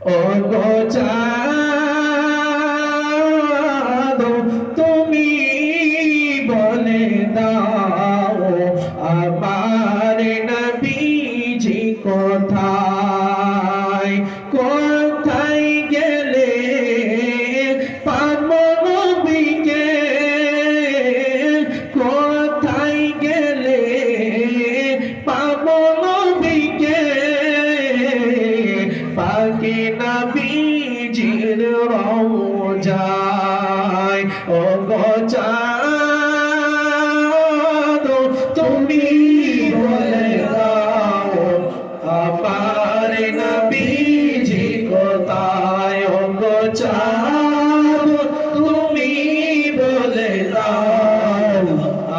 ও গো চাঁদ তুমি বলে দাও আমার নবীজি কোথায় কোথায় গেলে পাবো নবীকে কোথায় গেলে পাবো নবীকে পাকে নবীজির রওজায় ও গো চাঁদ তুমি বলে দাও আমার নবীজি কোথায় ও গো চাঁদ তুমি বলে দাও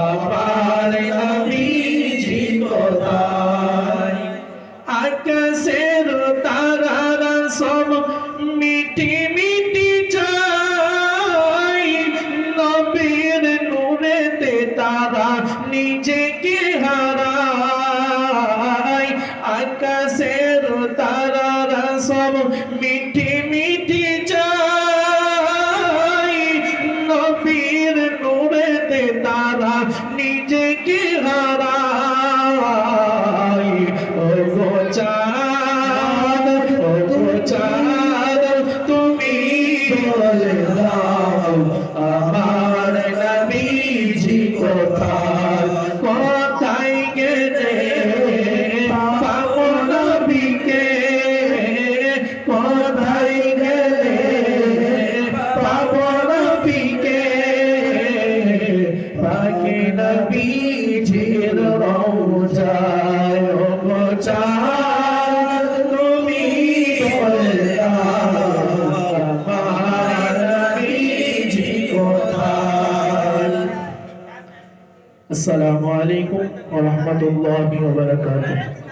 আমার নবীজি কোথায় আকাশের তারারা সব মিটি মিটি চাই নবীর নূরেতে তারা নিজেকে হারায় আকাশের তারারা সব মিটি মিটি চাই নবীর নূরেতে তারা নিজেকে হারায় ও গো চাঁদ ও গো চাঁদ তুমি বলে দাও আমার নবীজি কোথায় কোথায় গেলে পাবো নবীকে কোথায় গেলে পাবো নবীকে পাকে নবীজির রওজায় ও গো চাঁদ তুমি বলে দাও আমার নবীজি কোথায়। আসসালামু আলাইকুম ওয়া রাহমাতুল্লাহি ওয়া বারাকাতুহু।